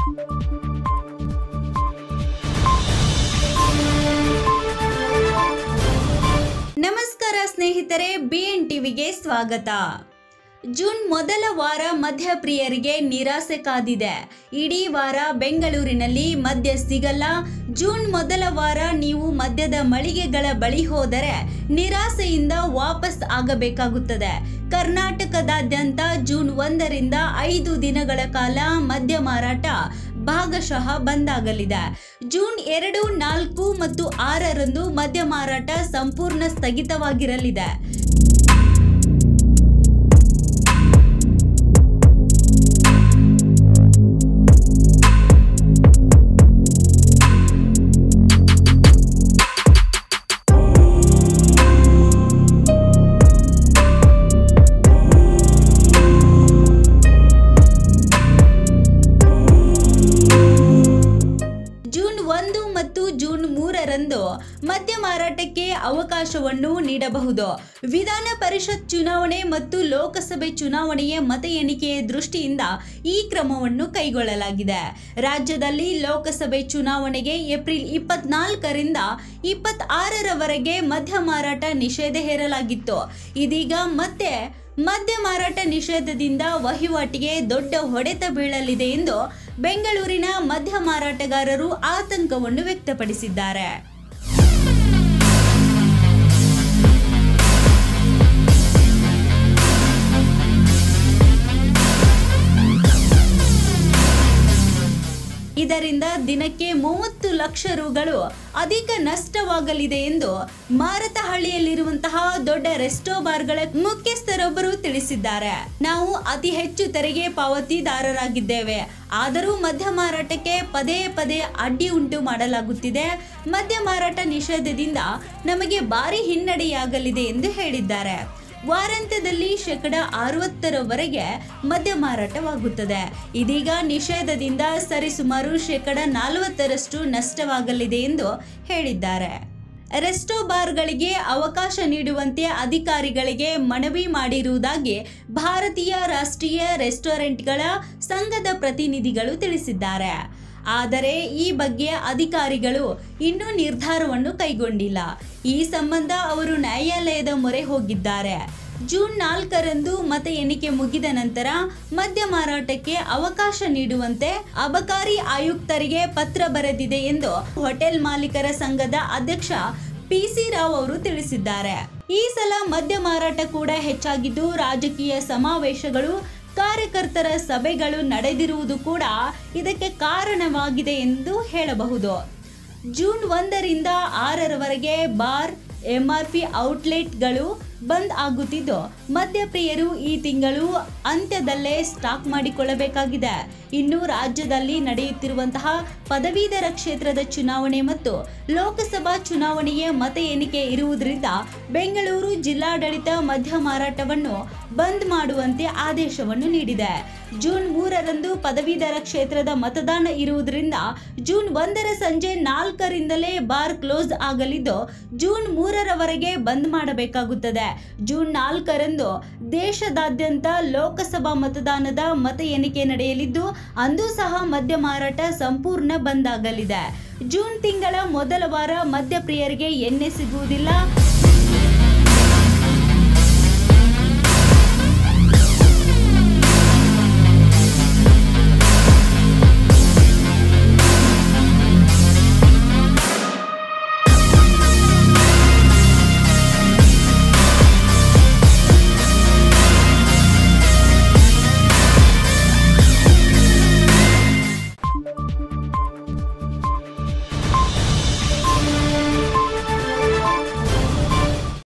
ನಮಸ್ಕಾರ ಸ್ನೇಹಿತರೆ, BN ಟಿವಿಗೆ ಸ್ವಾಗತ. ಜೂನ್ ಮೊದಲ ವಾರ ಮದ್ಯಪ್ರಿಯರಿಗೆ ನಿರಾಸೆ ಕಾದಿದೆ. ಇಡೀ ವಾರ ಬೆಂಗಳೂರಿನಲ್ಲಿ ಮದ್ಯ ಸಿಗಲ್ಲ. ಜೂನ್ ಮೊದಲ ವಾರ ನೀವು ಮದ್ಯದ ಮಳಿಗೆಗಳ ಬಳಿ ಹೋದರೆ ನಿರಾಸೆಯಿಂದ ವಾಪಸ್ ಆಗಬೇಕಾಗುತ್ತದೆ. ಕರ್ನಾಟಕದಾದ್ಯಂತ ಜೂನ್ 1ರಿಂದ 5 ದಿನಗಳ ಕಾಲ ಮದ್ಯ ಮಾರಾಟ ಭಾಗಶಃ ಬಂದ್ ಆಗಲಿದೆ. ಜೂನ್ 2, 4 ಮತ್ತು 6ರಂದು ಮದ್ಯ ಮಾರಾಟ ಸಂಪೂರ್ಣ ಸ್ಥಗಿತವಾಗಿರಲಿದೆ. ಜೂನ್ 3ರಂದು ಮದ್ಯ ಮಾರಾಟಕ್ಕೆ ಅವಕಾಶವನ್ನು ನೀಡಬಹುದು. ವಿಧಾನ ಪರಿಷತ್ ಚುನಾವಣೆ ಮತ್ತು ಲೋಕಸಭೆ ಚುನಾವಣೆಯ ಮತ ಎಣಿಕೆಯ ದೃಷ್ಟಿಯಿಂದ ಈ ಕ್ರಮವನ್ನು ಕೈಗೊಳ್ಳಲಾಗಿದೆ. ರಾಜ್ಯದಲ್ಲಿ ಲೋಕಸಭೆ ಚುನಾವಣೆಗೆ ಏಪ್ರಿಲ್ 24ರಿಂದ 26ರವರೆಗೆ ಮದ್ಯ ಮಾರಾಟ ನಿಷೇಧ ಹೇರಲಾಗಿತ್ತು. ಇದೀಗ ಮತ್ತೆ ಮದ್ಯ ಮಾರಾಟ ನಿಷೇಧದಿಂದ ವಹಿವಾಟಿಗೆ ದೊಡ್ಡ ಹೊಡೆತ ಬೀಳಲಿದೆ ಎಂದು ಬೆಂಗಳೂರಿನ ಮದ್ಯ ಮಾರಾಟಗಾರರು ಆತಂಕವನ್ನು ವ್ಯಕ್ತಪಡಿಸಿದ್ದಾರೆ. ಇದರಿಂದ ದಿನಕ್ಕೆ 30 ಲಕ್ಷ ರುಗಳು ಅಧಿಕ ನಷ್ಟವಾಗಲಿದೆ ಎಂದು ಮಾರತಹಳ್ಳಿಯಲ್ಲಿರುವಂತಹ ದೊಡ್ಡ ರೆಸ್ಟೋ ಬಾರ್ಗಳ ಮುಖ್ಯಸ್ಥರೊಬ್ಬರು ತಿಳಿಸಿದ್ದಾರೆ. ನಾವು ಅತಿ ಹೆಚ್ಚು ತೆರಿಗೆ ಪಾವತಿದಾರರಾಗಿದ್ದೇವೆ, ಆದರೂ ಮದ್ಯ ಮಾರಾಟಕ್ಕೆ ಪದೇ ಪದೇ ಅಡ್ಡಿ ಉಂಟು ಮಾಡಲಾಗುತ್ತಿದೆ. ಮದ್ಯ ಮಾರಾಟ ನಿಷೇಧದಿಂದ ನಮಗೆ ಭಾರಿ ಹಿನ್ನಡೆಯಾಗಲಿದೆ ಎಂದು ಹೇಳಿದ್ದಾರೆ. ವಾರಾಂತ್ಯದಲ್ಲಿ 60%ರವರೆಗೆ ಮದ್ಯ ಮಾರಾಟವಾಗುತ್ತದೆ. ಇದೀಗ ನಿಷೇಧದಿಂದ ಸರಿಸುಮಾರು 40%ರಷ್ಟು ನಷ್ಟವಾಗಲಿದೆ ಎಂದು ಹೇಳಿದ್ದಾರೆ. ರೆಸ್ಟೋ ಬಾರ್ಗಳಿಗೆ ಅವಕಾಶ ನೀಡುವಂತೆ ಅಧಿಕಾರಿಗಳಿಗೆ ಮನವಿ ಮಾಡಿರುವುದಾಗಿ ಭಾರತೀಯ ರಾಷ್ಟ್ರೀಯ ರೆಸ್ಟೋರೆಂಟ್ಗಳ ಸಂಘದ ಪ್ರತಿನಿಧಿಗಳು ತಿಳಿಸಿದ್ದಾರೆ. ಆದರೆ ಈ ಬಗ್ಗೆ ಅಧಿಕಾರಿಗಳು ಇನ್ನೂ ನಿರ್ಧಾರವನ್ನು ಕೈಗೊಂಡಿಲ್ಲ. ಈ ಸಂಬಂಧ ಅವರು ನ್ಯಾಯಾಲಯದ ಮೊರೆ ಹೋಗಿದ್ದಾರೆ. ಜೂನ್ 4ರಂದು ಮತ ಎಣಿಕೆ ಮುಗಿದ ನಂತರ ಮದ್ಯ ಮಾರಾಟಕ್ಕೆ ಅವಕಾಶ ನೀಡುವಂತೆ ಅಬಕಾರಿ ಆಯುಕ್ತರಿಗೆ ಪತ್ರ ಬರೆದಿದೆ ಎಂದು ಹೋಟೆಲ್ ಮಾಲೀಕರ ಸಂಘದ ಅಧ್ಯಕ್ಷ PC ರಾವ್ ಅವರು ತಿಳಿಸಿದ್ದಾರೆ. ಈ ಸಲ ಮದ್ಯ ಮಾರಾಟ ಕೂಡ ಹೆಚ್ಚಾಗಿದ್ದು, ರಾಜಕೀಯ ಸಮಾವೇಶಗಳು, ಕಾರ್ಯಕರ್ತರ ಸಭೆಗಳು ನಡೆದಿರುವುದು ಕೂಡ ಇದಕ್ಕೆ ಕಾರಣವಾಗಿದೆ ಎಂದು ಹೇಳಬಹುದು. ಜೂನ್ 1ರಿಂದ 6ರವರೆಗೆ ಬಾರ್, MRP ಔಟ್ಲೆಟ್ಗಳು ಬಂದ್ ಆಗುತ್ತಿದ್ದು, ಮದ್ಯಪ್ರಿಯರು ಈ ತಿಂಗಳು ಅಂತ್ಯದಲ್ಲೇ ಸ್ಟಾಕ್ ಮಾಡಿಕೊಳ್ಳಬೇಕಾಗಿದೆ. ಇನ್ನು ರಾಜ್ಯದಲ್ಲಿ ನಡೆಯುತ್ತಿರುವಂತಹ ಪದವೀಧರ ಕ್ಷೇತ್ರದ ಚುನಾವಣೆ ಮತ್ತು ಲೋಕಸಭಾ ಚುನಾವಣೆಯ ಮತ ಎಣಿಕೆ ಇರುವುದರಿಂದ ಬೆಂಗಳೂರು ಜಿಲ್ಲಾಡಳಿತ ಮದ್ಯ ಮಾರಾಟವನ್ನು ಬಂದ್ ಮಾಡುವಂತೆ ಆದೇಶವನ್ನು ನೀಡಿದೆ. ಜೂನ್ 3ರಂದು ಪದವೀಧರ ಕ್ಷೇತ್ರದ ಮತದಾನ ಇರುವುದರಿಂದ ಜೂನ್ 1ರ ಸಂಜೆ 4ರಿಂದಲೇ ಬಾರ್ ಕ್ಲೋಸ್ ಆಗಲಿದ್ದು, ಜೂನ್ 3ರವರೆಗೆ ಬಂದ್ ಮಾಡಬೇಕಾಗುತ್ತದೆ. ಜೂನ್ 4ರಂದು ದೇಶದಾದ್ಯಂತ ಲೋಕಸಭಾ ಮತದಾನದ ಮತ ಎಣಿಕೆ ನಡೆಯಲಿದ್ದು, ಅಂದು ಸಹ ಮದ್ಯ ಮಾರಾಟ ಸಂಪೂರ್ಣ ಬಂದ್ ಆಗಲಿದೆ. ಜೂನ್ ತಿಂಗಳ ಮೊದಲ ವಾರ ಮದ್ಯಪ್ರಿಯರಿಗೆ ಎಣ್ಣೆ ಸಿಗುವುದಿಲ್ಲ.